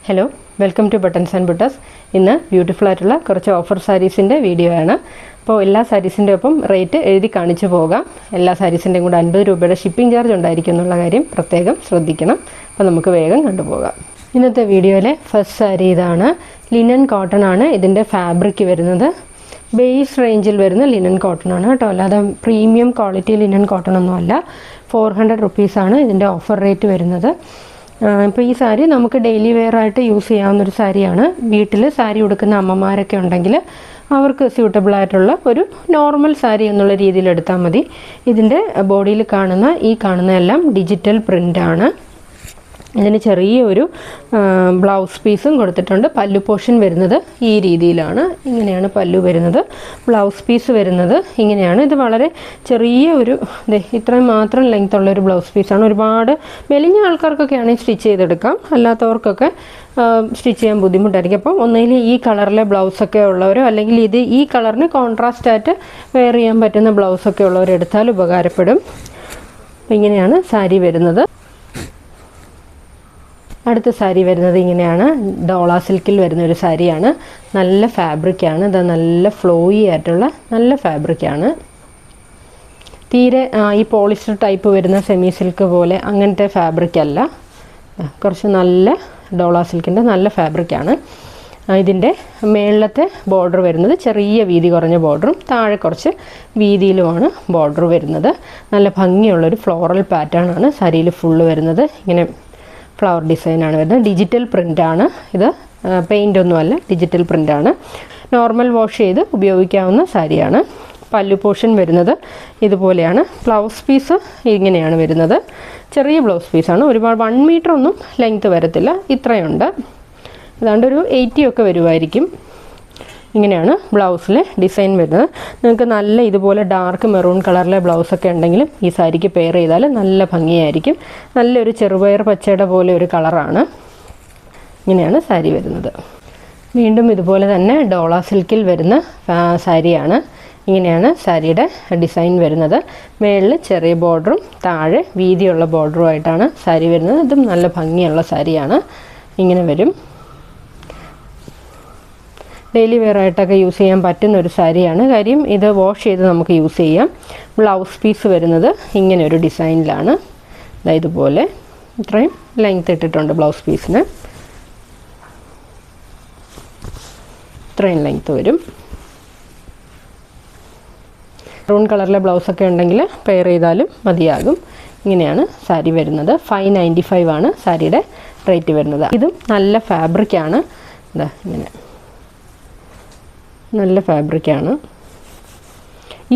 Hello, welcome to buttons and ബുട്ടാസ്. ഇന്ന് beautiful ആയിട്ടുള്ള കുറച്ച് ഓഫർ സാരീസിൻ്റെ വീഡിയോ ആണ്. അപ്പോൾ എല്ലാ സാരീസിൻ്റെ ഒപ്പം റേറ്റ് എഴുതി കാണിച്ചു പോകാം. എല്ലാ സാരീസിൻ്റെയും കൂടെ 50 രൂപയുടെ ഷിപ്പിംഗ് ചാർജ് ഉണ്ടായിരിക്കും എന്നുള്ള കാര്യം പ്രത്യേകം ശ്രദ്ധിക്കണം. അപ്പോൾ നമുക്ക് വേഗം കണ്ടുപോകാം. ഇന്നത്തെ വീഡിയോയിലെ ഫസ്റ്റ് സാരി ഇതാണ്. ലിനൻ കോട്ടൺ ആണ് ഇതിൻ്റെ ഫാബ്രിക് വരുന്നത്. ബേസ് റേഞ്ചിൽ വരുന്ന ലിനൻ കോട്ടൺ ആണ് കേട്ടോ, അല്ലാതെ പ്രീമിയം ക്വാളിറ്റി ലിനൻ കോട്ടൺ ഒന്നുമല്ല. 400 റുപ്പീസാണ് ഇതിൻ്റെ ഓഫർ റേറ്റ് വരുന്നത്. ഇപ്പോൾ ഈ സാരി നമുക്ക് ഡെയിലി വെയർ ആയിട്ട് യൂസ് ചെയ്യാവുന്നൊരു സാരിയാണ്. വീട്ടിൽ സാരി ഉടുക്കുന്ന അമ്മമാരൊക്കെ ഉണ്ടെങ്കിൽ അവർക്ക് സ്യൂട്ടബിൾ ആയിട്ടുള്ള ഒരു നോർമൽ സാരി എന്നുള്ള രീതിയിൽ എടുത്താൽ മതി. ഇതിൻ്റെ ബോഡിയിൽ കാണുന്ന എല്ലാം ഡിജിറ്റൽ പ്രിൻ്റാണ്. ഇതിന് ചെറിയൊരു ബ്ലൗസ് പീസും കൊടുത്തിട്ടുണ്ട്. പല്ലു പോർഷൻ വരുന്നത് ഈ രീതിയിലാണ്. ഇങ്ങനെയാണ് പല്ലു വരുന്നത്. ബ്ലൗസ് പീസ് വരുന്നത് ഇങ്ങനെയാണ്. ഇത് വളരെ ചെറിയ ഒരു ഇത്രയും മാത്രം ലെങ്ത് ഉള്ളൊരു ബ്ലൗസ് പീസാണ്. ഒരുപാട് മെലിഞ്ഞ ആൾക്കാർക്കൊക്കെ ആണെങ്കിൽ സ്റ്റിച്ച് ചെയ്തെടുക്കാം, അല്ലാത്തവർക്കൊക്കെ സ്റ്റിച്ച് ചെയ്യാൻ ബുദ്ധിമുട്ടായിരിക്കും. അപ്പം ഒന്നുകിൽ ഈ കളറിലെ ബ്ലൗസൊക്കെ ഉള്ളവരോ അല്ലെങ്കിൽ ഈ കളറിന് കോൺട്രാസ്റ്റ് ആയിട്ട് വെയർ ചെയ്യാൻ പറ്റുന്ന ബ്ലൗസൊക്കെ ഉള്ളവരെടുത്താൽ ഉപകാരപ്പെടും. ഇങ്ങനെയാണ് സാരി വരുന്നത്. അടുത്ത സാരി വരുന്നത് ഇങ്ങനെയാണ്. ഡോള സിൽക്കിൽ വരുന്ന ഒരു സാരിയാണ്. നല്ല ഫാബ്രിക്കാണ്. ഇത് നല്ല ഫ്ലോയി ആയിട്ടുള്ള നല്ല ഫാബ്രിക്കാണ്. തീരെ ഈ പോളിസ്റ്റർ ടൈപ്പ് വരുന്ന സെമി സിൽക്ക് പോലെ അങ്ങനത്തെ ഫാബ്രിക് അല്ല. കുറച്ച് നല്ല ഡോള സിൽക്കിൻ്റെ നല്ല ഫാബ്രിക്കാണ്. ഇതിൻ്റെ മേളത്തെ ബോർഡർ വരുന്നത് ചെറിയ വീതി കുറഞ്ഞ ബോർഡറും താഴെ കുറച്ച് വീതിയിലുമാണ് ബോർഡർ വരുന്നത്. നല്ല ഭംഗിയുള്ളൊരു ഫ്ലോറൽ പാറ്റേൺ ആണ് സാരിയിൽ ഫുള്ള് വരുന്നത്. ഇങ്ങനെ ഫ്ലവർ ഡിസൈനാണ് വരുന്നത്. ഡിജിറ്റൽ പ്രിൻ്റാണ് ഇത്, പെയിൻ്റ് ഒന്നുമല്ല, ഡിജിറ്റൽ പ്രിൻ്റാണ്. നോർമൽ വാഷ് ചെയ്ത് ഉപയോഗിക്കാവുന്ന സാരിയാണ്. പല്ലു പോർഷൻ വരുന്നത് ഇതുപോലെയാണ്. ബ്ലൗസ് പീസ് ഇങ്ങനെയാണ് വരുന്നത്. ചെറിയ ബ്ലൗസ് പീസാണ്. ഒരുപാട് 1 മീറ്റർ ഒന്നും ലെങ്ത്ത് വരത്തില്ല, ഇത്രയുണ്ട്. ഏതാണ്ട് ഒരു 80 ഒക്കെ വരുമായിരിക്കും. ഇങ്ങനെയാണ് ബ്ലൗസിലെ ഡിസൈൻ വരുന്നത്. നിങ്ങൾക്ക് നല്ല ഇതുപോലെ ഡാർക്ക് മെറൂൺ കളറിലെ ബ്ലൗസൊക്കെ ഉണ്ടെങ്കിലും ഈ സാരിക്ക് പെയർ ചെയ്താൽ നല്ല ഭംഗിയായിരിക്കും. നല്ലൊരു ചെറുപയർ പച്ചയുടെ പോലെ ഒരു കളറാണ്. ഇങ്ങനെയാണ് സാരി വരുന്നത്. വീണ്ടും ഇതുപോലെ തന്നെ ഡോള സിൽക്കിൽ വരുന്ന സാരിയാണ്. ഇങ്ങനെയാണ് സാരിയുടെ ഡിസൈൻ വരുന്നത്. മേളിൽ ചെറിയ ബോർഡറും താഴെ വീതിയുള്ള ബോർഡറും ആയിട്ടാണ് സാരി വരുന്നത്. ഇതും നല്ല ഭംഗിയുള്ള സാരിയാണ്. ഇങ്ങനെ വരും. ഡെയിലി വെയർ ആയിട്ടൊക്കെ യൂസ് ചെയ്യാൻ പറ്റുന്ന ഒരു സാരിയാണ്. കാര്യം ഇത് വാഷ് ചെയ്ത് നമുക്ക് യൂസ് ചെയ്യാം. ബ്ലൗസ് പീസ് വരുന്നത് ഇങ്ങനെ ഒരു ഡിസൈനിലാണ്. ഇതുപോലെ ഇത്രയും ലെങ്ത് ഇട്ടിട്ടുണ്ട് ബ്ലൗസ് പീസിന്. ഇത്രയും ലെങ്ത് വരും. മെറൂൺ കളറിലെ ബ്ലൗസൊക്കെ ഉണ്ടെങ്കിൽ പെയർ ചെയ്താലും മതിയാകും. ഇങ്ങനെയാണ് സാരി വരുന്നത്. 595 ആണ് സാരിയുടെ റേറ്റ് വരുന്നത്. ഇതും നല്ല ഫാബ്രിക്കാണ്. ഇങ്ങനെ നല്ല ഫാബ്രിക്കാണ്.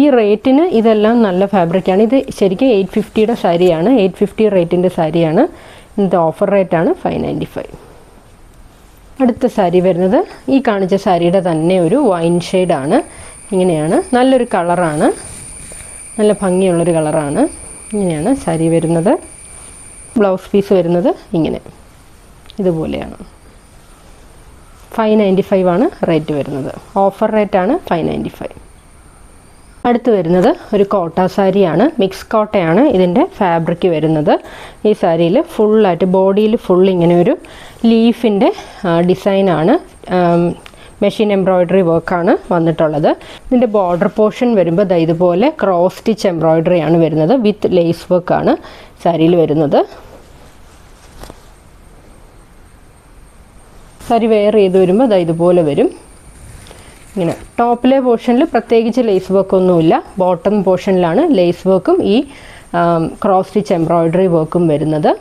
ഈ റേറ്റിന് ഇതെല്ലാം നല്ല ഫാബ്രിക്കാണ്. ഇത് ശരിക്കും 850യുടെ സാരിയാണ്. 850 റേറ്റിൻ്റെ സാരിയാണ്. ഇന്നത്തെ ഓഫർ റേറ്റാണ് 595. അടുത്ത സാരി വരുന്നത് ഈ കാണിച്ച സാരിയുടെ തന്നെ ഒരു വൈൻ ഷെയ്ഡാണ്. ഇങ്ങനെയാണ്. നല്ലൊരു കളറാണ്. നല്ല ഭംഗിയുള്ളൊരു കളറാണ്. ഇങ്ങനെയാണ് സാരി വരുന്നത്. ബ്ലൗസ് പീസ് വരുന്നത് ഇങ്ങനെ ഇതുപോലെയാണ്. 595 ആണ് റേറ്റ് വരുന്നത്. ഓഫർ റേറ്റാണ് 595. അടുത്ത് വരുന്നത് ഒരു കോട്ട സാരിയാണ്. മിക്സ് കോട്ടയാണ് ഇതിൻ്റെ ഫാബ്രിക് വരുന്നത്. ഈ സാരിയിൽ ഫുള്ളായിട്ട് ബോഡിയിൽ ഫുൾ ഇങ്ങനെ ഒരു ലീഫിൻ്റെ ഡിസൈനാണ്. മെഷീൻ എംബ്രോയ്ഡറി വർക്കാണ് വന്നിട്ടുള്ളത്. ഇതിൻ്റെ ബോർഡർ പോർഷൻ വരുമ്പോൾ ഇതുപോലെ ക്രോസ് സ്റ്റിച്ച് എംബ്രോയ്ഡറി ആണ് വരുന്നത്. വിത്ത് ലേസ് വർക്കാണ് സാരിയിൽ വരുന്നത്. സാരി വെയർ ചെയ്ത് വരുമ്പോൾ ഇതുപോലെ വരും. ഇങ്ങനെ ടോപ്പിലെ പോർഷനിൽ പ്രത്യേകിച്ച് ലേസ് വർക്കൊന്നുമില്ല. ബോട്ടം പോർഷനിലാണ് ലേസ് വർക്കും ഈ ക്രോസ് സ്റ്റിച്ച് എംബ്രോയ്ഡറി വർക്കും വരുന്നത്.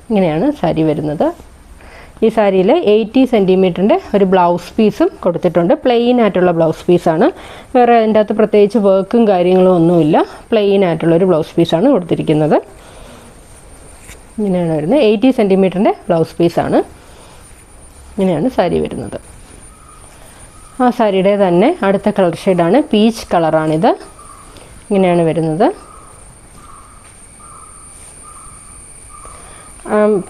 ഇങ്ങനെയാണ് സാരി വരുന്നത്. ഈ സാരിയിൽ 80 സെൻറ്റിമീറ്ററിൻ്റെ ഒരു ബ്ലൗസ് പീസും കൊടുത്തിട്ടുണ്ട്. പ്ലെയിൻ ആയിട്ടുള്ള ബ്ലൗസ് പീസാണ്. വേറെ അതിൻ്റെ അകത്ത് പ്രത്യേകിച്ച് വർക്കും കാര്യങ്ങളും ഒന്നുമില്ല. പ്ലെയിൻ ആയിട്ടുള്ളൊരു ബ്ലൗസ് പീസാണ് കൊടുത്തിരിക്കുന്നത്. ഇങ്ങനെയാണ് വരുന്നത്. 80 സെൻറ്റിമീറ്ററിൻ്റെ ബ്ലൗസ് പീസാണ്. ഇങ്ങനെയാണ് സാരി വരുന്നത്. ആ സാരിയുടെ തന്നെ അടുത്ത കളർ ഷെയ്ഡാണ്. പീച്ച് കളറാണിത്. ഇങ്ങനെയാണ് വരുന്നത്.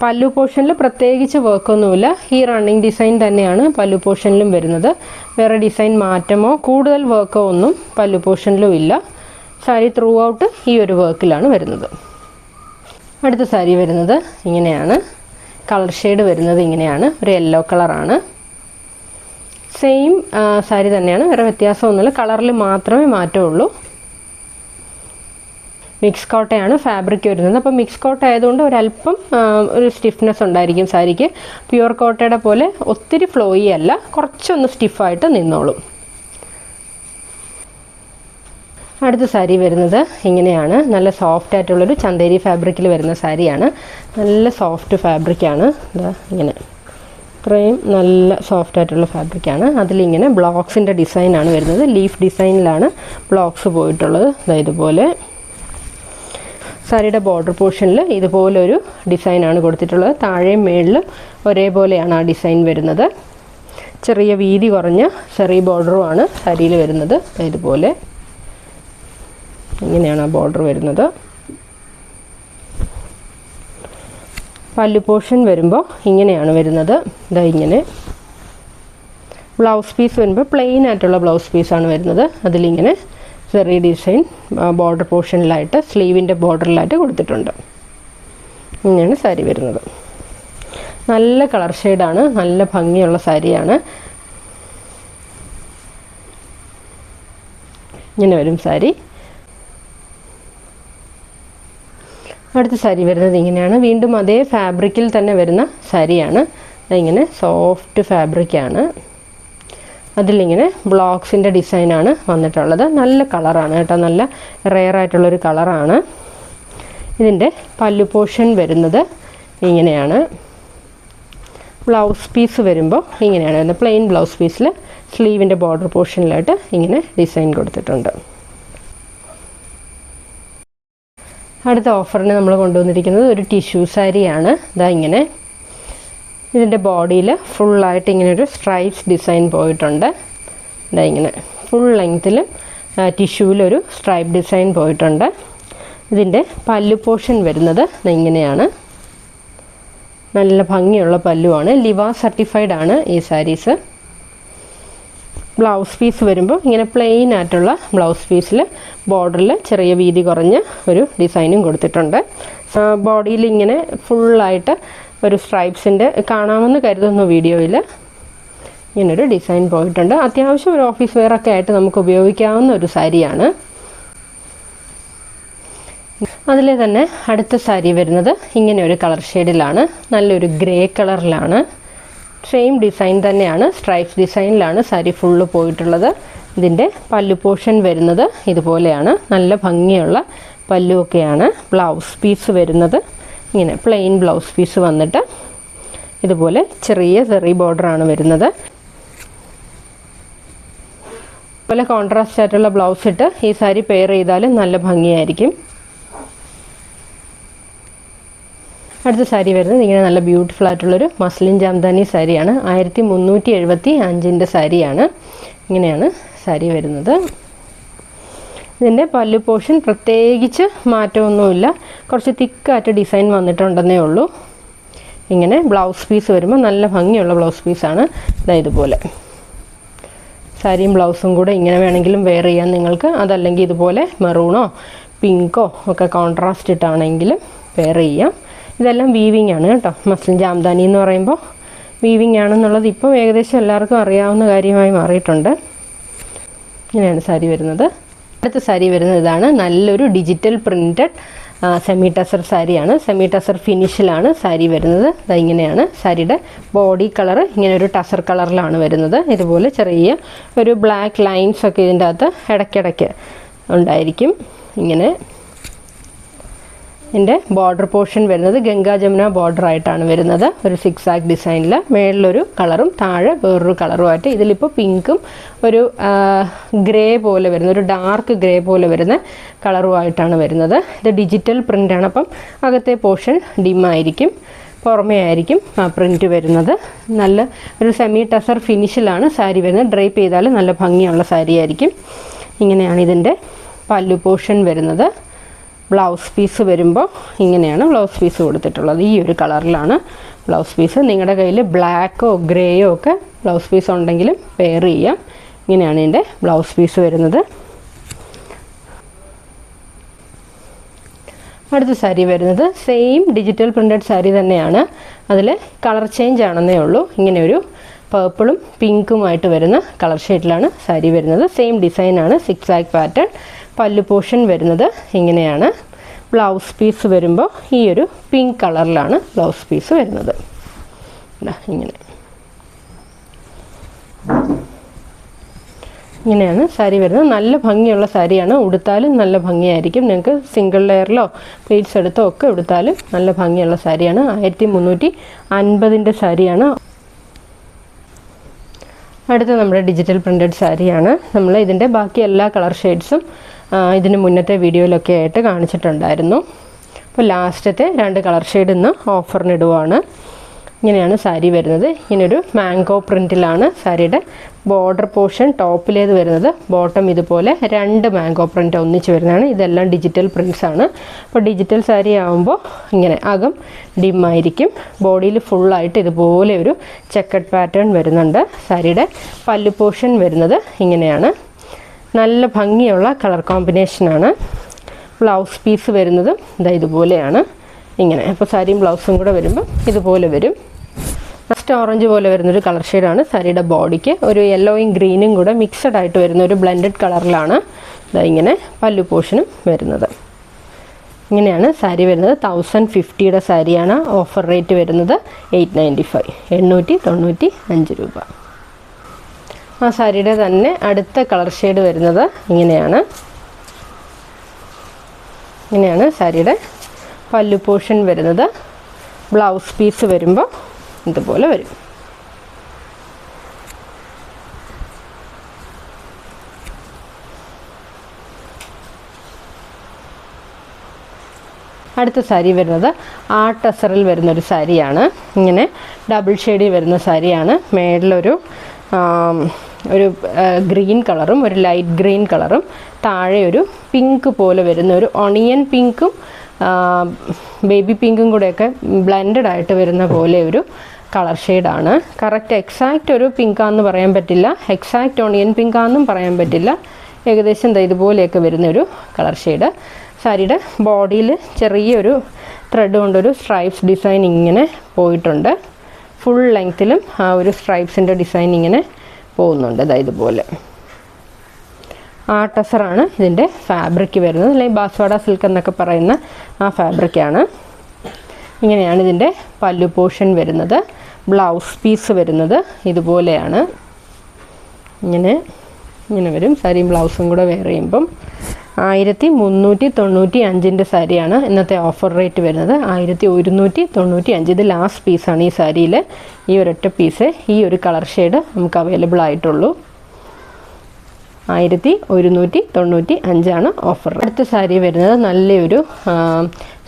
പല്ലു പോർഷനിൽ പ്രത്യേകിച്ച് വർക്കൊന്നുമില്ല. ഈ റണ്ണിങ് ഡിസൈൻ തന്നെയാണ് പല്ലു പോർഷനിലും വരുന്നത്. വേറെ ഡിസൈൻ മാറ്റമോ കൂടുതൽ വർക്കോ ഒന്നും പല്ലു പോർഷനിലും ഇല്ല. സാരി ത്രൂ ഔട്ട് ഈ ഒരു വർക്കിലാണ് വരുന്നത്. അടുത്ത സാരി വരുന്നത് ഇങ്ങനെയാണ്. കളർ ഷെയ്ഡ് വരുന്നത് ഇങ്ങനെയാണ്, ഒരു യെല്ലോ കളറാണ്. സെയിം സാരി തന്നെയാണ്, വേറെ വ്യത്യാസമൊന്നുമില്ല, കളറിൽ മാത്രമേ മാറ്റമുള്ളൂ. മിക്സ് കോട്ടയാണ് ഫാബ്രിക് വരുന്നത്. അപ്പോൾ മിക്സ് കോട്ട ആയതുകൊണ്ട് ഒരല്പം ഒരു സ്റ്റിഫ്നെസ് ഉണ്ടായിരിക്കും സാരിക്ക്. പ്യുവർ കോട്ടയുടെ പോലെ ഒത്തിരി ഫ്ലോയി അല്ല, കുറച്ചൊന്ന് സ്റ്റിഫായിട്ട് നിന്നോളും. അടുത്ത സാരി വരുന്നത് ഇങ്ങനെയാണ്, നല്ല സോഫ്റ്റ് ആയിട്ടുള്ളൊരു ചന്തേരി ഫാബ്രിക്കിൽ വരുന്ന സാരിയാണ്. നല്ല സോഫ്റ്റ് ഫാബ്രിക്കാണ്, ഇങ്ങനെ ഇത്രയും നല്ല സോഫ്റ്റ് ആയിട്ടുള്ള ഫാബ്രിക്കാണ്. അതിലിങ്ങനെ ബ്ലോക്സിൻ്റെ ഡിസൈനാണ് വരുന്നത്, ലീഫ് ഡിസൈനിലാണ് ബ്ലോക്സ് പോയിട്ടുള്ളത്. ഇതുപോലെ സാരിയുടെ ബോർഡർ പോർഷനിൽ ഇതുപോലൊരു ഡിസൈനാണ് കൊടുത്തിട്ടുള്ളത്. താഴെയും മേളിലും ഒരേപോലെയാണ് ആ ഡിസൈൻ വരുന്നത്. ചെറിയ വീതി കുറഞ്ഞ ചെറിയ ബോർഡറുമാണ് സാരിയിൽ വരുന്നത്. ഇതുപോലെ ഇങ്ങനെയാണ് ആ ബോർഡർ വരുന്നത്. പല്ലു പോർഷൻ വരുമ്പോൾ ഇങ്ങനെയാണ് വരുന്നത്, ഇങ്ങനെ. ബ്ലൗസ് പീസ് വരുമ്പോൾ പ്ലെയിൻ ആയിട്ടുള്ള ബ്ലൗസ് പീസാണ് വരുന്നത്. അതിലിങ്ങനെ ചെറിയ ഡിസൈൻ ബോർഡർ പോർഷനിലായിട്ട് സ്ലീവിൻ്റെ ബോർഡറിലായിട്ട് കൊടുത്തിട്ടുണ്ട്. ഇങ്ങനെയാണ് സാരി വരുന്നത്. നല്ല കളർ ഷെയ്ഡാണ്, നല്ല ഭംഗിയുള്ള സാരിയാണ്. ഇങ്ങനെ വരും സാരി. അടുത്ത സാരി വരുന്നത് ഇങ്ങനെയാണ്, വീണ്ടും അതേ ഫാബ്രിക്കിൽ തന്നെ വരുന്ന സാരിയാണ്. ഇങ്ങനെ സോഫ്റ്റ് ഫാബ്രിക്കാണ്, അതിലിങ്ങനെ ബ്ലോക്സിൻ്റെ ഡിസൈനാണ് വന്നിട്ടുള്ളത്. നല്ല കളറാണ് കേട്ടോ, നല്ല റെയർ ആയിട്ടുള്ളൊരു കളറാണ്. ഇതിൻ്റെ പല്ലു പോർഷൻ വരുന്നത് ഇങ്ങനെയാണ്. ബ്ലൗസ് പീസ് വരുമ്പോൾ ഇങ്ങനെയാണ് വരുന്നത്, പ്ലെയിൻ ബ്ലൗസ് പീസിൽ സ്ലീവിൻ്റെ ബോർഡർ പോർഷനിലായിട്ട് ഇങ്ങനെ ഡിസൈൻ കൊടുത്തിട്ടുണ്ട്. അടുത്ത ഓഫറിന് നമ്മൾ കൊണ്ടുവന്നിരിക്കുന്നത് ഒരു ടിഷ്യൂ സാരിയാണ്. ഇങ്ങനെ ഇതിൻ്റെ ബോഡിയിൽ ഫുള്ളായിട്ട് ഇങ്ങനെ ഒരു സ്ട്രൈപ്സ് ഡിസൈൻ പോയിട്ടുണ്ട്. ഇങ്ങനെ ഫുൾ ലെങ്ത്തിലും ടിഷ്യൂവിലൊരു സ്ട്രൈപ്പ് ഡിസൈൻ പോയിട്ടുണ്ട്. ഇതിൻ്റെ പല്ലു പോർഷൻ വരുന്നത് ഇങ്ങനെയാണ്. നല്ല ഭംഗിയുള്ള പല്ലുവാണ്, ലിവ സർട്ടിഫൈഡ് ആണ് ഈ സാരീസ്. ബ്ലൗസ് പീസ് വരുമ്പോൾ ഇങ്ങനെ പ്ലെയിൻ ആയിട്ടുള്ള ബ്ലൗസ് പീസിൽ ബോർഡറിൽ ചെറിയ വീതി കുറഞ്ഞ ഒരു ഡിസൈനും കൊടുത്തിട്ടുണ്ട്. ബോഡിയിൽ ഇങ്ങനെ ഫുള്ളായിട്ട് ഒരു സ്ട്രൈപ്സിൻ്റെ കാണാമെന്ന് കരുതുന്നു വീഡിയോയിൽ. ഇങ്ങനൊരു ഡിസൈൻ പോയിട്ടുണ്ട്. അത്യാവശ്യം ഒരു ഓഫീസ് വെയറൊക്കെ ആയിട്ട് നമുക്ക് ഉപയോഗിക്കാവുന്ന ഒരു സാരിയാണ്. അതിൽ തന്നെ അടുത്ത സാരി വരുന്നത് ഇങ്ങനെ ഒരു കളർ ഷെയ്ഡിലാണ്, നല്ലൊരു ഗ്രേ കളറിലാണ്. സെയിം ഡിസൈൻ തന്നെയാണ്, സ്ട്രൈപ്സ് ഡിസൈനിലാണ് സാരി ഫുള്ള് പോയിട്ടുള്ളത്. ഇതിൻ്റെ പല്ലു പോർഷൻ വരുന്നത് ഇതുപോലെയാണ്, നല്ല ഭംഗിയുള്ള പല്ലുവൊക്കെയാണ്. ബ്ലൗസ് പീസ് വരുന്നത് ഇങ്ങനെ പ്ലെയിൻ ബ്ലൗസ് പീസ് വന്നിട്ട് ഇതുപോലെ ചെറിയ ബോർഡറാണ് വരുന്നത്. അതുപോലെ കോൺട്രാസ്റ്റ് ആയിട്ടുള്ള ബ്ലൗസ് ഇട്ട് ഈ സാരി പെയർ ചെയ്താലും നല്ല ഭംഗിയായിരിക്കും. അടുത്ത സാരി വരുന്നത് ഇങ്ങനെ നല്ല ബ്യൂട്ടിഫുൾ ആയിട്ടുള്ളൊരു മസ്ലിൻ ജാംദാനി സാരിയാണ്. 1375 സാരിയാണ്. ഇങ്ങനെയാണ് സാരി വരുന്നത്. ഇതിൻ്റെ പല്ലു പോർഷൻ പ്രത്യേകിച്ച് മാറ്റമൊന്നുമില്ല, കുറച്ച് തിക്കായിട്ട് ഡിസൈൻ വന്നിട്ടുണ്ടെന്നേ ഉള്ളൂ. ഇങ്ങനെ ബ്ലൗസ് പീസ് വരുമ്പോൾ നല്ല ഭംഗിയുള്ള ബ്ലൗസ് പീസാണ്. ഇതുപോലെ സാരിയും ബ്ലൗസും കൂടെ ഇങ്ങനെ വേണമെങ്കിലും വെയർ ചെയ്യാൻ നിങ്ങൾക്ക്. അതല്ലെങ്കിൽ ഇതുപോലെ മെറൂണോ പിങ്കോ ഒക്കെ കോൺട്രാസ്റ്റ് ഇട്ടാണെങ്കിലും വെയർ ചെയ്യാം. ഇതെല്ലാം വീവിങ് ആണ് കേട്ടോ. മസ്ലിൻ ജാംദാനി എന്ന് പറയുമ്പോൾ വീവിങ് ആണെന്നുള്ളത് ഇപ്പോൾ ഏകദേശം എല്ലാവർക്കും അറിയാവുന്ന കാര്യമായി മാറിയിട്ടുണ്ട്. ഇങ്ങനെയാണ് സാരി വരുന്നത്. അടുത്ത സാരി വരുന്നത് ഇതാണ്, നല്ലൊരു ഡിജിറ്റൽ പ്രിൻറ്റഡ് സെമി ടസർ സാരിയാണ്. സെമി ടസർ ഫിനിഷിലാണ് സാരി വരുന്നത്. ഇങ്ങനെയാണ് സാരിയുടെ ബോഡി കളർ, ഇങ്ങനെ ഒരു ടസർ കളറിലാണ് വരുന്നത്. ഇതുപോലെ ചെറിയ ഒരു ബ്ലാക്ക് ലൈൻസ് ഒക്കെ ഇതിൻ്റെ അകത്ത് ഇടയ്ക്കിടയ്ക്ക് ഉണ്ടായിരിക്കും. ഇങ്ങനെ ഇതിൻ്റെ ബോർഡർ പോർഷൻ വരുന്നത് ഗംഗാ ജമുന ബോർഡർ ആയിട്ടാണ് വരുന്നത്, ഒരു സിക്സാക് ഡിസൈനിൽ. മേളിലൊരു കളറും താഴെ വേറൊരു കളറുമായിട്ട്. ഇതിലിപ്പോൾ പിങ്കും ഒരു ഗ്രേ പോലെ വരുന്ന, ഒരു ഡാർക്ക് ഗ്രേ പോലെ വരുന്ന കളറുമായിട്ടാണ് വരുന്നത്. ഇത് ഡിജിറ്റൽ പ്രിൻ്റാണ്, അപ്പം അകത്തെ പോർഷൻ ഡിമ്മായിരിക്കും, പുറമേ ആയിരിക്കും ആ പ്രിൻറ്റ് വരുന്നത്. നല്ല ഒരു സെമി ടസർ ഫിനിഷിലാണ് സാരി വരുന്നത്. ഡ്രൈപ്പ് ചെയ്താൽ നല്ല ഭംഗിയുള്ള സാരി ആയിരിക്കും. ഇങ്ങനെയാണ് ഇതിൻ്റെ പല്ലു പോർഷൻ വരുന്നത്. ബ്ലൗസ് പീസ് വരുമ്പോൾ ഇങ്ങനെയാണ് ബ്ലൗസ് പീസ് കൊടുത്തിട്ടുള്ളത്. ഈ ഒരു കളറിലാണ് ബ്ലൗസ് പീസ്. നിങ്ങളുടെ കയ്യിൽ ബ്ലാക്കോ ഗ്രേയോ ഒക്കെ ബ്ലൗസ് പീസ് ഉണ്ടെങ്കിലും പെയർ ചെയ്യാം. ഇങ്ങനെയാണ് ഇതിൻ്റെ ബ്ലൗസ് പീസ് വരുന്നത്. അടുത്ത സാരി വരുന്നത് സെയിം ഡിജിറ്റൽ പ്രിൻറ്റഡ് സാരി തന്നെയാണ്, അതിൽ കളർ ചേഞ്ച് ആണെന്നേ ഉള്ളൂ. ഇങ്ങനെ ഒരു പർപ്പിളും പിങ്കുമായിട്ട് വരുന്ന കളർ ഷെയ്ഡിലാണ് സാരി വരുന്നത്. സെയിം ഡിസൈനാണ്, സിക്സാക് പാറ്റേൺ. പല്ലു പോർഷൻ വരുന്നത് ഇങ്ങനെയാണ്. ബ്ലൗസ് പീസ് വരുമ്പോൾ ഈ ഒരു പിങ്ക് കളറിലാണ് ബ്ലൗസ് പീസ് വരുന്നത്. ഇങ്ങനെയാണ് സാരി വരുന്നത്. നല്ല ഭംഗിയുള്ള സാരിയാണ്, ഉടുത്താലും നല്ല ഭംഗിയായിരിക്കും. നിങ്ങൾക്ക് സിംഗിൾ ലെയറിലോ പ്ലീറ്റ്സ് എടുത്തോ ഒക്കെ ഉടുത്താലും നല്ല ഭംഗിയുള്ള സാരിയാണ്. 1350 സാരിയാണ്. അടുത്ത നമ്മുടെ ഡിജിറ്റൽ പ്രിൻറ്റഡ് സാരിയാണ്. നമ്മൾ ഇതിൻ്റെ ബാക്കി എല്ലാ കളർ ഷെയ്ഡ്സും ഇതിന് മുന്നത്തെ വീഡിയോയിലൊക്കെ ആയിട്ട് കാണിച്ചിട്ടുണ്ടായിരുന്നു. അപ്പോൾ ലാസ്റ്റത്തെ 2 കളർ ഷെയ്ഡ് ഇന്ന് ഓഫറിനിടുവാണ്. ഇങ്ങനെയാണ് സാരി വരുന്നത്. ഇങ്ങനൊരു മാംഗോ പ്രിൻറ്റിലാണ് സാരിയുടെ ബോർഡർ പോർഷൻ. ടോപ്പിലേത് വരുന്നത്, ബോട്ടം ഇതുപോലെ 2 മാംഗോ പ്രിൻറ്റ് ഒന്നിച്ച് വരുന്നതാണ്. ഇതെല്ലാം ഡിജിറ്റൽ പ്രിൻറ്റ്സ് ആണ്. അപ്പോൾ ഡിജിറ്റൽ സാരി ആകുമ്പോൾ ഇങ്ങനെ അകം ഡിമ്മായിരിക്കും. ബോഡിയിൽ ഫുള്ളായിട്ട് ഇതുപോലെ ഒരു ചെക്കഡ് പാറ്റേൺ വരുന്നുണ്ട്. സാരിയുടെ പല്ലു പോർഷൻ വരുന്നത് ഇങ്ങനെയാണ്. നല്ല ഭംഗിയുള്ള കളർ കോമ്പിനേഷനാണ്. ബ്ലൗസ് പീസ് വരുന്നതും ഇതുപോലെയാണ് ഇങ്ങനെ. അപ്പോൾ സാരിയും ബ്ലൗസും കൂടെ വരുമ്പോൾ ഇതുപോലെ വരും. ഫസ്റ്റ് ഓറഞ്ച് പോലെ വരുന്നൊരു കളർ ഷെയ്ഡാണ് സാരിയുടെ ബോഡിക്ക്. ഒരു യെല്ലോയും ഗ്രീനും കൂടെ മിക്സഡ് ആയിട്ട് വരുന്ന ഒരു ബ്ലെൻഡഡ് കളറിലാണ് ഇങ്ങനെ പല്ലു പോർഷനും വരുന്നത്. ഇങ്ങനെയാണ് സാരി വരുന്നത്. 1050 സാരിയാണ്. ഓഫർ റേറ്റ് വരുന്നത് 895, 895 രൂപ. ആ സാരിയുടെ തന്നെ അടുത്ത കളർ ഷെയ്ഡ് വരുന്നത് ഇങ്ങനെയാണ്. ഇങ്ങനെയാണ് സാരിയുടെ പല്ലു പോർഷൻ വരുന്നത്. ബ്ലൗസ് പീസ് വരുമ്പോൾ ഇതുപോലെ വരും. അടുത്ത സാരി വരുന്നത് ആർട്ട് ടസറിൽ വരുന്നൊരു സാരിയാണ്. ഇങ്ങനെ ഡബിൾ ഷെയ്ഡിൽ വരുന്ന സാരിയാണ്. മേളിലൊരു ഗ്രീൻ കളറും ഒരു ലൈറ്റ് ഗ്രീൻ കളറും താഴെ ഒരു പിങ്ക് പോലെ വരുന്ന ഒരു ഒണിയൻ പിങ്കും ബേബി പിങ്കും കൂടെയൊക്കെ ബ്ലെൻഡഡ് ആയിട്ട് വരുന്ന പോലെ ഒരു കളർ ഷെയ്ഡാണ്. കറക്റ്റ് എക്സാക്റ്റ് ഒരു പിങ്കാന്ന് പറയാൻ പറ്റില്ല, എക്സാക്റ്റ് ഓണിയൻ പിങ്കാന്നും പറയാൻ പറ്റില്ല. ഏകദേശം ഇതുപോലെയൊക്കെ വരുന്നൊരു കളർ ഷെയ്ഡ്. സാരിയുടെ ബോഡിയിൽ ചെറിയൊരു ത്രെഡ് കൊണ്ടൊരു സ്ട്രൈപ്സ് ഡിസൈൻ ഇങ്ങനെ പോയിട്ടുണ്ട്. ഫുൾ ലെങ്ത്തിലും ആ ഒരു സ്ട്രൈപ്സിൻ്റെ ഡിസൈൻ ഇങ്ങനെ പോകുന്നുണ്ട് ഇതുപോലെ. ആർട്ട് ടസറാണ് ഇതിൻ്റെ ഫാബ്രിക് വരുന്നത്, അല്ലെങ്കിൽ ബാസ്വാഡ സിൽക്ക് എന്നൊക്കെ പറയുന്ന ആ ഫാബ്രിക്കാണ്. ഇങ്ങനെയാണ് ഇതിൻ്റെ പല്ലു പോർഷൻ വരുന്നത്. ബ്ലൗസ് പീസ് വരുന്നത് ഇതുപോലെയാണ്. ഇങ്ങനെ വരും. സാരിയും ബ്ലൗസും കൂടെ വെയർ ചെയ്യുമ്പം 1395 സാരിയാണ് ഇന്നത്തെ ഓഫർ റേറ്റ് വരുന്നത്. 1195. ഇത് ലാസ്റ്റ് പീസാണ് ഈ സാരിയിൽ. ഈ ഒരൊറ്റ പീസ് ഈ ഒരു കളർ ഷെയ്ഡ് നമുക്ക് അവൈലബിൾ ആയിട്ടുള്ളൂ. 1195 ഓഫർ. അടുത്ത സാരി വരുന്നത് നല്ലൊരു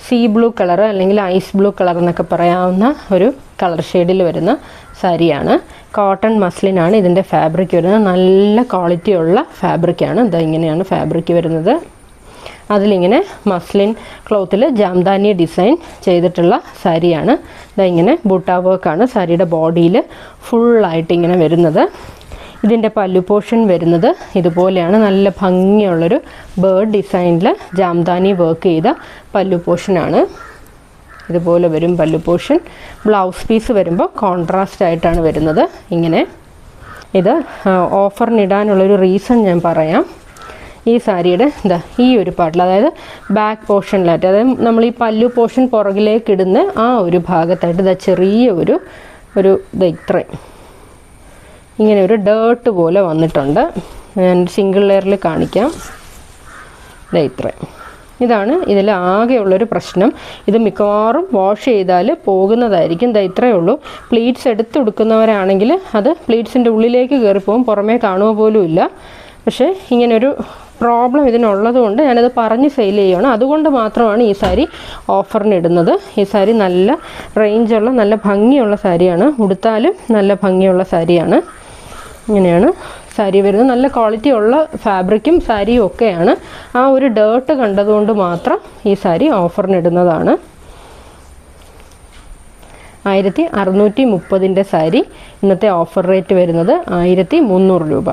സീ ബ്ലൂ കളർ അല്ലെങ്കിൽ ഐസ് ബ്ലൂ കളർ എന്നൊക്കെ പറയാവുന്ന ഒരു കളർ ഷെയ്ഡിൽ വരുന്ന സാരിയാണ്. കോട്ടൺ മസ്ലിനാണ് ഇതിൻ്റെ ഫാബ്രിക് വരുന്നത്. നല്ല ക്വാളിറ്റി ഉള്ള ഫാബ്രിക്കാണ്. ഇങ്ങനെയാണ് ഫാബ്രിക് വരുന്നത്. അതിലിങ്ങനെ മസ്ലിൻ ക്ലോത്തിൽ ജാംദാനി ഡിസൈൻ ചെയ്തിട്ടുള്ള സാരിയാണ്. ഇങ്ങനെ ബൂട്ട വർക്കാണ് സാരിയുടെ ബോഡിയിൽ ഫുള്ളായിട്ട് ഇങ്ങനെ വരുന്നത്. ഇതിൻ്റെ പല്ലു പോർഷൻ വരുന്നത് ഇതുപോലെയാണ്. നല്ല ഭംഗിയുള്ളൊരു ബേർഡ് ഡിസൈനിൽ ജാംദാനി വർക്ക് ചെയ്ത പല്ലു പോർഷനാണ്. ഇതുപോലെ വരും പല്ലു പോർഷൻ. ബ്ലൗസ് പീസ് വരുമ്പോൾ കോൺട്രാസ്റ്റ് ആയിട്ടാണ് വരുന്നത് ഇങ്ങനെ. ഇത് ഓഫറിനിടാനുള്ളൊരു റീസൺ ഞാൻ പറയാം. ഈ സാരിയുടെ ഈ ഒരു പാർട്ടിൽ, അതായത് ബാക്ക് പോർഷനിലായിട്ട്, അതായത് നമ്മൾ ഈ പല്ലു പോർഷൻ പുറകിലേക്ക് ഇടുന്ന ആ ഒരു ഭാഗത്തായിട്ട് ചെറിയ ഒരു ഇത്രയും ഇങ്ങനെ ഒരു ഡേർട്ട് പോലെ വന്നിട്ടുണ്ട്. ഞാൻ സിംഗിൾ ലെയറിൽ കാണിക്കാം. ഇത്രയും. ഇതാണ് ഇതിൽ ആകെയുള്ളൊരു പ്രശ്നം. ഇത് മിക്കവാറും വാഷ് ചെയ്താൽ പോകുന്നതായിരിക്കും. ഇത്രയേ ഉള്ളൂ. പ്ലീറ്റ്സ് എടുത്തെടുക്കുന്നവരാണെങ്കിൽ അത് പ്ലീറ്റ്സിൻ്റെ ഉള്ളിലേക്ക് കയറിപ്പോകും, പുറമേ കാണുക പോലും ഇല്ല. പക്ഷേ ഇങ്ങനൊരു പ്രോബ്ലം ഇതിനുള്ളത് കൊണ്ട് ഞാനത് പറഞ്ഞ് സെയിൽ ചെയ്യുകയാണ്. അതുകൊണ്ട് മാത്രമാണ് ഈ സാരി ഓഫറിനിടുന്നത്. ഈ സാരി നല്ല റേഞ്ചുള്ള നല്ല ഭംഗിയുള്ള സാരിയാണ്. ഉടുത്താലും നല്ല ഭംഗിയുള്ള സാരിയാണ്. ഇങ്ങനെയാണ് സാരി വരുന്നത്. നല്ല ക്വാളിറ്റി ഉള്ള ഫാബ്രിക്കും സാരിയും ഒക്കെയാണ്. ആ ഒരു ഡേർട്ട് കണ്ടതുകൊണ്ട് മാത്രം ഈ സാരി ഓഫറിനിടുന്നതാണ്. 1630 സാരി ഇന്നത്തെ ഓഫർ റേറ്റ് വരുന്നത് 1300 രൂപ.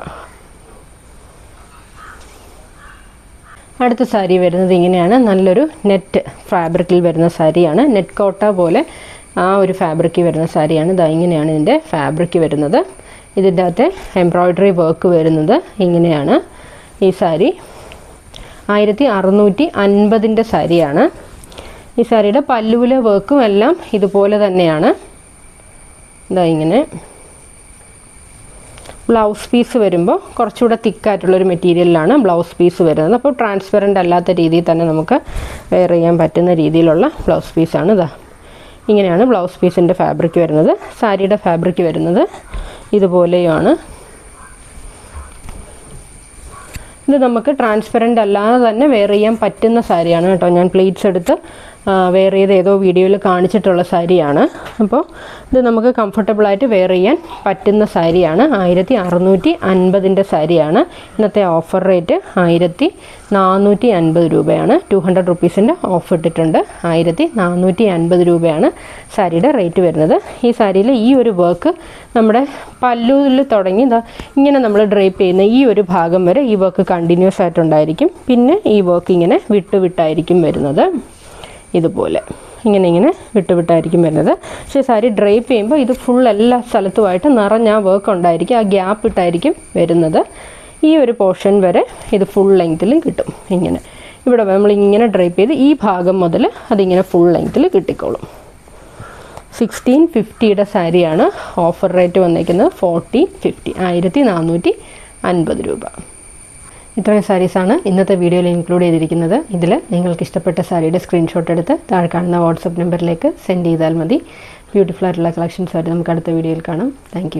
അടുത്ത സാരി വരുന്നത് ഇങ്ങനെയാണ്. നല്ലൊരു നെറ്റ് ഫാബ്രിക്കിൽ വരുന്ന സാരിയാണ്. നെറ്റ് കോട്ട പോലെ ആ ഒരു ഫാബ്രിക്കിൽ വരുന്ന സാരിയാണ്. ഇതാ ഇങ്ങനെയാണ് ഇതിൻ്റെ ഫാബ്രിക് വരുന്നത്. ഇതിൻ്റെ അകത്തെ എംബ്രോയ്ഡറി വർക്ക് വരുന്നത് ഇങ്ങനെയാണ്. ഈ സാരി 1650 സാരിയാണ്. ഈ സാരിയുടെ പല്ലുവിലെ വർക്കും എല്ലാം ഇതുപോലെ തന്നെയാണ്. ഇതാ ഇങ്ങനെ. ബ്ലൗസ് പീസ് വരുമ്പോൾ കുറച്ചുകൂടെ തിക്കായിട്ടുള്ളൊരു മെറ്റീരിയലിലാണ് ബ്ലൗസ് പീസ് വരുന്നത്. അപ്പോൾ ട്രാൻസ്പെറൻ്റ് അല്ലാത്ത രീതിയിൽ തന്നെ നമുക്ക് വെയർ ചെയ്യാൻ പറ്റുന്ന രീതിയിലുള്ള ബ്ലൗസ് പീസാണ്. ഇതാ ഇങ്ങനെയാണ് ബ്ലൗസ് പീസിൻ്റെ ഫാബ്രിക് വരുന്നത്. സാരിയുടെ ഫാബ്രിക് വരുന്നത് ഇതുപോലെയാണ്. ഇത് നമുക്ക് ട്രാൻസ്പെറൻ്റ് അല്ലാതെ തന്നെ വെയർ ചെയ്യാൻ പറ്റുന്ന സാരിയാണ് കേട്ടോ. ഞാൻ പ്ലീറ്റ്സ് എടുത്ത് വെയർ ചെയ്ത് ഏതോ വീഡിയോയിൽ കാണിച്ചിട്ടുള്ള സാരിയാണ്. അപ്പോൾ ഇത് നമുക്ക് കംഫർട്ടബിളായിട്ട് വെയർ ചെയ്യാൻ പറ്റുന്ന സാരിയാണ്. 1650 സാരിയാണ്. ഇന്നത്തെ ഓഫർ റേറ്റ് 1450 രൂപയാണ്. 200 റുപ്പീസിൻ്റെ ഓഫ് ഇട്ടിട്ടുണ്ട്. 1450 രൂപയാണ് സാരിയുടെ റേറ്റ് വരുന്നത്. ഈ സാരിയിൽ ഈ ഒരു വർക്ക് നമ്മുടെ പല്ലുവിൽ തുടങ്ങി ഇങ്ങനെ നമ്മൾ ഡ്രേപ്പ് ചെയ്യുന്ന ഈ ഒരു ഭാഗം വരെ ഈ വർക്ക് കണ്ടിന്യൂസ് ആയിട്ടുണ്ടായിരിക്കും. പിന്നെ ഈ വർക്ക് ഇങ്ങനെ വിട്ടായിരിക്കും വരുന്നത്. ഇതുപോലെ ഇങ്ങനെ വിട്ടായിരിക്കും വരുന്നത്. പക്ഷേ സാരി ഡ്രേപ്പ് ചെയ്യുമ്പോൾ ഇത് ഫുൾ എല്ലാ സ്ഥലത്തുമായിട്ട് നിറഞ്ഞ ആ വർക്ക് ഉണ്ടായിരിക്കും. ആ ഗ്യാപ്പ് ഇട്ടായിരിക്കും വരുന്നത്. ഈ ഒരു പോർഷൻ വരെ ഇത് ഫുൾ ലെങ്ത്തിലും കിട്ടും. ഇങ്ങനെ ഇവിടെ നമ്മളിങ്ങനെ ഡ്രേപ്പ് ചെയ്ത് ഈ ഭാഗം മുതൽ അതിങ്ങനെ ഫുൾ ലെങ്ത്തിൽ കിട്ടിക്കോളും. 1650 സാരിയാണ്. ഓഫർ റേറ്റ് വന്നിരിക്കുന്നത് 1450, 1450 രൂപ. ഇത്രയും സാരീസാണ് ഇന്നത്തെ വീഡിയോയിൽ ഇൻക്ലൂഡ് ചെയ്തിരിക്കുന്നത്. ഇതിൽ നിങ്ങൾക്ക് ഇഷ്ടപ്പെട്ട സാരിയുടെ സ്ക്രീൻഷോട്ട് എടുത്ത് താഴെ കാണുന്ന വാട്സപ്പ് നമ്പറിലേക്ക് സെൻഡ് ചെയ്താൽ മതി. ബ്യൂട്ടിഫുൾ ആയിട്ടുള്ള കളക്ഷൻസ് ആയിട്ട് നമുക്ക് അടുത്ത വീഡിയോയിൽ കാണാം. താങ്ക്